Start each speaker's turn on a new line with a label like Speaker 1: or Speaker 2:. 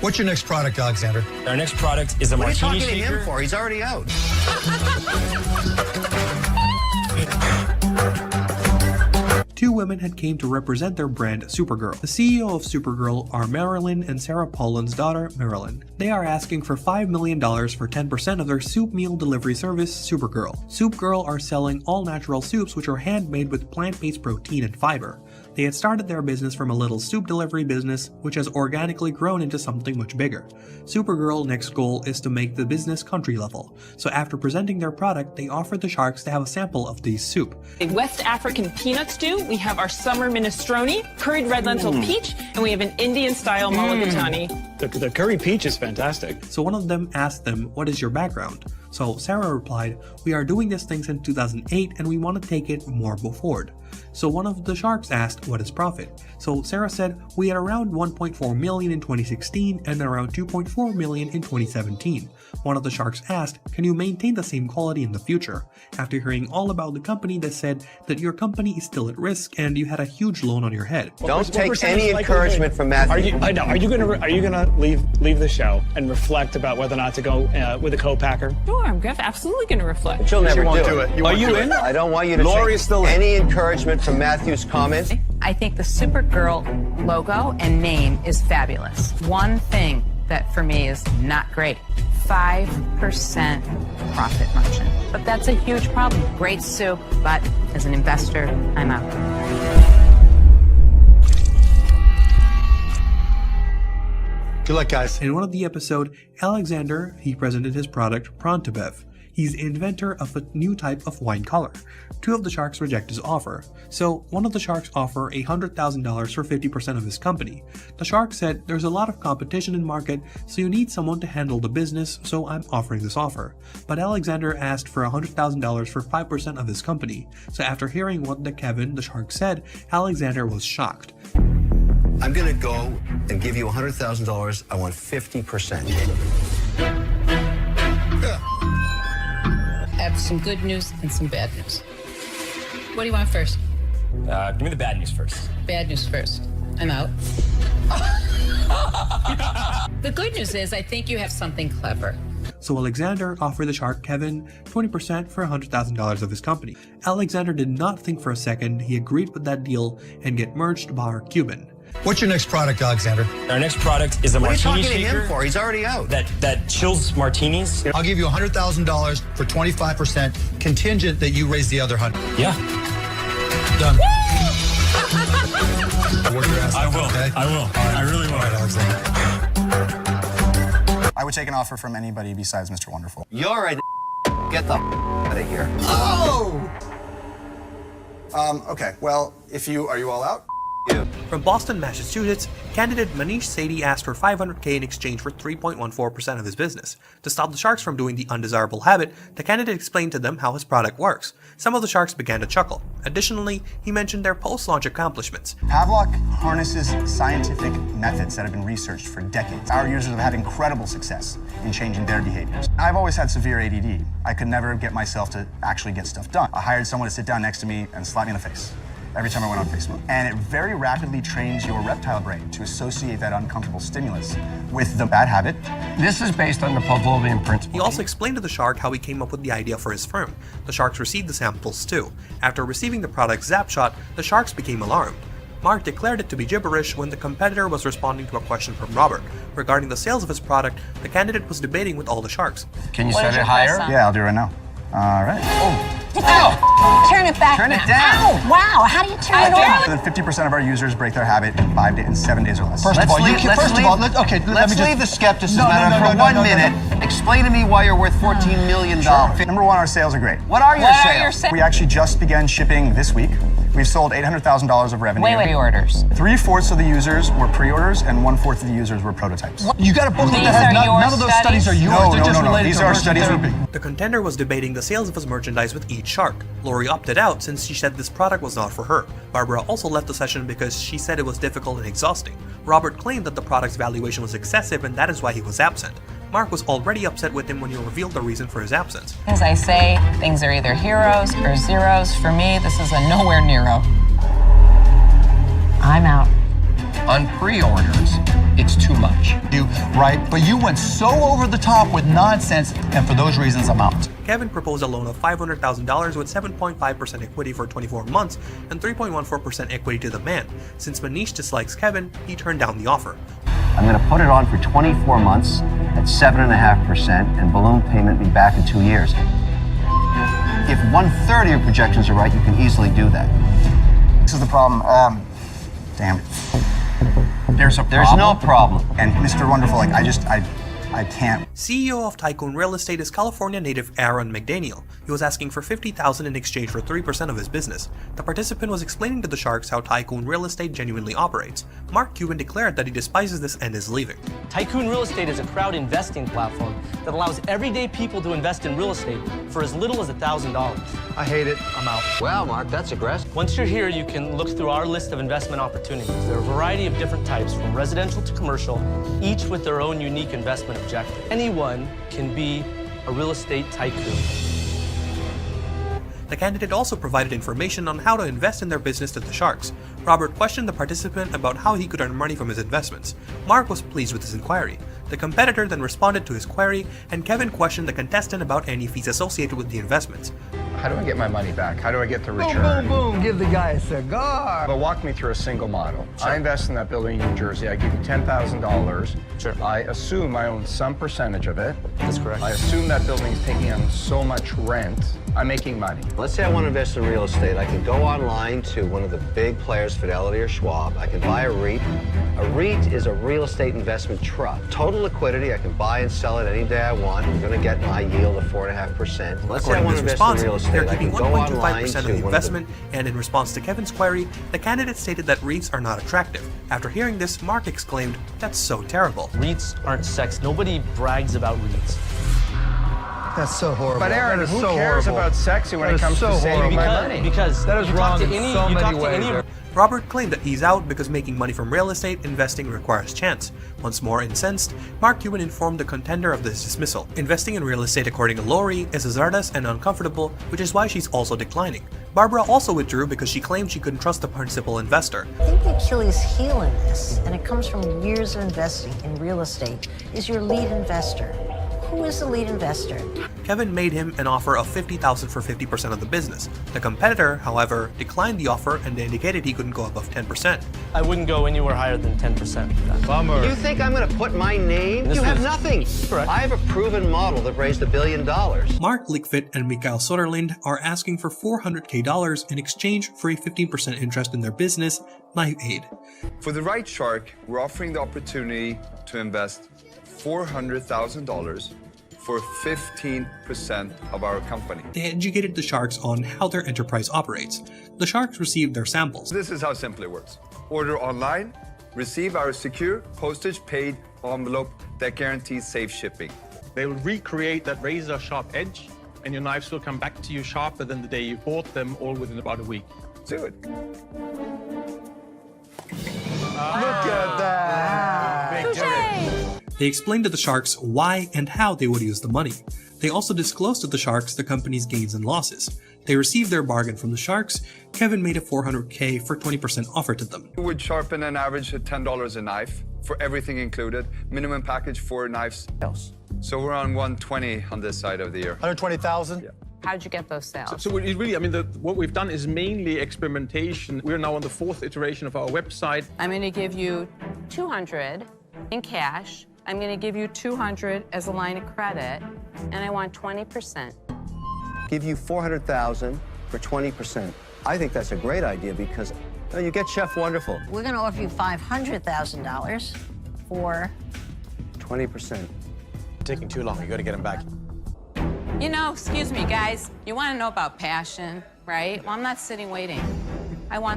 Speaker 1: What's your next product, Alexander?
Speaker 2: Our next product is a martini shaker.
Speaker 3: What are you talking to him for? He's already out.
Speaker 4: Two women had came to represent their brand Supergirl. The CEO of Supergirl are Marilyn and Sarah Palin's daughter, Marilyn. They are asking for $5 million for 10% of their soup meal delivery service, Supergirl. Supergirl are selling all-natural soups which are handmade with plant-based protein and fiber. They had started their business from a little soup delivery business, which has organically grown into something much bigger. Supergirl's next goal is to make the business country level, so after presenting their product, they offered the sharks to have a sample of the soup.
Speaker 5: A West African peanut stew, we have our summer minestrone, curried red lentil peach, and we have an Indian-style mulligatawny.
Speaker 6: The curry peach is fantastic.
Speaker 4: So one of them asked them, "What is your background?" So Sarah replied, "We are doing this thing since 2008 and we want to take it more forward." So one of the sharks asked, "What is profit?" So Sarah said, "We had around 1.4 million in 2016 and around 2.4 million in 2017. One of the sharks asked, "Can you maintain the same quality in the future?" After hearing all about the company, they said that your company is still at risk and you had a huge loan on your head.
Speaker 3: Don't take any encouragement from Matthew.
Speaker 6: Are you gonna leave the show and reflect about whether or not to go with a co-packer?
Speaker 5: Sure, I'm absolutely going to reflect.
Speaker 3: But you'll never do it.
Speaker 6: Are you in?
Speaker 3: I don't want you to take any encouragement from Matthew's comments.
Speaker 7: I think the Supergirl logo and name is fabulous. One thing that for me is not great, 5% profit margin. But that's a huge problem. Great soup, but as an investor, I'm out.
Speaker 1: Good luck, guys.
Speaker 4: In one of the episode, Alexander, he presented his product Prontobev. He's inventor of a new type of wine color. Two of the sharks reject his offer. So one of the sharks offer $100,000 for 50% of his company. The shark said, "There's a lot of competition in market, so you need someone to handle the business, so I'm offering this offer." But Alexander asked for $100,000 for 5% of his company. So after hearing what Kevin, the shark, said, Alexander was shocked.
Speaker 3: I'm going to go and give you $100,000. I want 50%.
Speaker 7: I have some good news and some bad news. What do you want first?
Speaker 2: Give me the bad news first.
Speaker 7: Bad news first. I'm out. The good news is I think you have something clever.
Speaker 4: So Alexander offered the shark Kevin 20% for $100,000 of his company. Alexander did not think for a second. He agreed with that deal and get merged by Cuban.
Speaker 1: What's your next product, Alexander?
Speaker 2: Our next product is a
Speaker 3: What are you
Speaker 2: martini
Speaker 3: talking to
Speaker 2: shaker
Speaker 3: him for? He's already out.
Speaker 2: that chills martinis.
Speaker 1: I'll give you $100,000 for 25%, contingent that you raise the other 100.
Speaker 2: Yeah,
Speaker 1: Done. Work your ass
Speaker 2: I
Speaker 1: off,
Speaker 2: will.
Speaker 1: okay?
Speaker 2: I will. I really will.
Speaker 1: All right, Alexander.
Speaker 8: I would take an offer from anybody besides Mr. Wonderful.
Speaker 3: You're a get the out of here.
Speaker 1: Oh!
Speaker 8: Okay, well, are you all out?
Speaker 4: From Boston, Massachusetts, candidate Manish Sethi asked for $500K in exchange for 3.14% of his business. To stop the sharks from doing the undesirable habit, the candidate explained to them how his product works. Some of the sharks began to chuckle. Additionally, he mentioned their post-launch accomplishments.
Speaker 8: Pavlok harnesses scientific methods that have been researched for decades. Our users have had incredible success in changing their behaviors. I've always had severe ADD. I could never get myself to actually get stuff done. I hired someone to sit down next to me and slap me in the face every time I went on Facebook. And it very rapidly trains your reptile brain to associate that uncomfortable stimulus with the bad habit.
Speaker 3: This is based on the Pavlovian principle.
Speaker 4: He also explained to the shark how he came up with the idea for his firm. The sharks received the samples too. After receiving the product Zapshot, the sharks became alarmed. Mark declared it to be gibberish when the competitor was responding to a question from Robert. Regarding the sales of his product, the candidate was debating with all the sharks.
Speaker 3: Can you set it higher?
Speaker 8: Yeah, I'll do it right now. All right.
Speaker 9: Turn it back.
Speaker 3: Turn it
Speaker 9: now.
Speaker 3: down.
Speaker 9: Ow, wow, how do you turn it off?
Speaker 8: More than 50% of our users break their habit in 7 days or less.
Speaker 1: First of all, leave
Speaker 3: the skepticism out of for 1 minute. Explain to me why you're worth $14 million.
Speaker 8: Number one, our sales are great.
Speaker 3: What are your sales?
Speaker 8: We actually just began shipping this week. We've sold $800,000 of revenue.
Speaker 7: Wait, orders.
Speaker 8: 3/4 of the users were pre-orders and 1/4 of the users were prototypes.
Speaker 1: You got a booklet
Speaker 7: These
Speaker 1: that has
Speaker 7: are your
Speaker 1: none of those studies are yours.
Speaker 8: No,
Speaker 1: They're
Speaker 8: no,
Speaker 1: just
Speaker 8: no, no.
Speaker 1: related
Speaker 8: These
Speaker 1: to
Speaker 8: are
Speaker 1: immersion
Speaker 8: studies
Speaker 1: therapy.
Speaker 4: The contender was debating the sales of his merchandise with each shark. Lori opted out since she said this product was not for her. Barbara also left the session because she said it was difficult and exhausting. Robert claimed that the product's valuation was excessive and that is why he was absent. Mark was already upset with him when he revealed the reason for his absence.
Speaker 7: As I say, things are either heroes or zeros. For me, this is a nowhere near-o. I'm out.
Speaker 3: On pre-orders, it's
Speaker 1: was too much. Right? But you went so over the top with nonsense, and for those reasons, I'm out.
Speaker 4: Kevin proposed a loan of $500,000 with 7.5% equity for 24 months and 3.14% equity to the man. Since Manish dislikes Kevin, he turned down the offer.
Speaker 3: I'm going to put it on for 24 months at 7.5% and balloon payment me back in 2 years. If 1/3 of your projections are right, you can easily do that.
Speaker 8: This is the problem. Damn. There's a problem.
Speaker 3: There's no problem.
Speaker 8: And Mr. Wonderful, like, I can't.
Speaker 4: CEO of Tycoon Real Estate is California native Aaron McDaniel. He was asking for $50,000 in exchange for 3% of his business. The participant was explaining to the Sharks how Tycoon Real Estate genuinely operates. Mark Cuban declared that he despises this and is leaving.
Speaker 10: Tycoon Real Estate is a crowd investing platform that allows everyday people to invest in real estate for as little as $1,000.
Speaker 8: I hate it. I'm out.
Speaker 3: Well, Mark, that's aggressive.
Speaker 10: Once you're here, you can look through our list of investment opportunities. There are a variety of different types, from residential to commercial, each with their own unique investment objective. Anyone can be a real estate tycoon.
Speaker 4: The candidate also provided information on how to invest in their business to the Sharks. Robert questioned the participant about how he could earn money from his investments. Mark was pleased with his inquiry. The competitor then responded to his query, and Kevin questioned the contestant about any fees associated with the investments.
Speaker 11: How do I get my money back? How do I get the return?
Speaker 3: Boom, boom, boom. Give the guy a cigar.
Speaker 11: But walk me through a single model. Sure. I invest in that building in New Jersey. I give you $10,000.
Speaker 10: Sure.
Speaker 11: I assume I own some percentage of it.
Speaker 10: That's correct.
Speaker 11: I assume that building is taking on so much rent. I'm making money.
Speaker 3: Let's say I want to invest in real estate. I can go online to one of the big players, Fidelity or Schwab. I can buy a REIT. A REIT is a real estate investment trust. Total liquidity. I can buy and sell it any day I want. I'm going to get my yield of 4.5%. Let's say I want to invest in real estate.
Speaker 4: They're keeping 1.25% of the investment, and in response to Kevin's query, the candidate stated that REITs are not attractive. After hearing this, Mark exclaimed, "That's so terrible."
Speaker 10: REITs aren't sexy. Nobody brags about REITs.
Speaker 1: That's so horrible.
Speaker 11: But Aaron, who cares about sexy when it comes to saving my money?
Speaker 10: Because
Speaker 1: that is wrong in so many ways.
Speaker 4: Robert claimed that he's out because making money from real estate investing requires chance. Once more incensed, Mark Cuban informed the contender of this dismissal. Investing in real estate, according to Lori, is hazardous and uncomfortable, which is why she's also declining. Barbara also withdrew because she claimed she couldn't trust the principal investor.
Speaker 9: I think the Achilles heel in this, and it comes from years of investing in real estate, is your lead investor. Who is the lead investor?
Speaker 4: Kevin made him an offer of $50,000 for 50% of the business. The competitor, however, declined the offer and indicated he couldn't go above 10%.
Speaker 10: I wouldn't go anywhere higher than 10%.
Speaker 3: Bummer. You think I'm going to put my name? You have nothing.
Speaker 10: Correct.
Speaker 3: I have a proven model that raised $1 billion.
Speaker 4: Mark Lickfit and Mikael Soderlind are asking for $400K in exchange for a 15% interest in their business, Knife Aid.
Speaker 12: For the right shark, we're offering the opportunity to invest $400,000 for 15% of our company.
Speaker 4: They educated the Sharks on how their enterprise operates. The Sharks received their samples.
Speaker 12: This is how simple it works. Order online, receive our secure postage-paid envelope that guarantees safe shipping.
Speaker 13: They will recreate that razor-sharp edge, and your knives will come back to you sharper than the day you bought them, all within about a week.
Speaker 12: Do it.
Speaker 1: Look at that.
Speaker 4: They explained to the Sharks why and how they would use the money. They also disclosed to the Sharks the company's gains and losses. They received their bargain from the Sharks. Kevin made a $400K for 20% offer to them.
Speaker 12: We would sharpen an average of $10 a knife for everything included. Minimum package 4 knives. So we're on 120 on this side of the year.
Speaker 1: 120,000?
Speaker 12: Yeah.
Speaker 7: How'd you get those sales?
Speaker 13: So it really, I mean, what we've done is mainly experimentation. We're now on the 4th iteration of our website.
Speaker 7: I'm going to give you $200 in cash. I'm going to give you $200 as a line of credit, and I want 20%.
Speaker 3: Give you $400,000 for 20%. I think that's a great idea because you get Chef Wonderful.
Speaker 9: We're going to offer you $500,000 for
Speaker 3: 20%.
Speaker 11: Taking too long. You got to get him back.
Speaker 7: You know, excuse me, guys. You want to know about passion, right? Well, I'm not sitting waiting. I want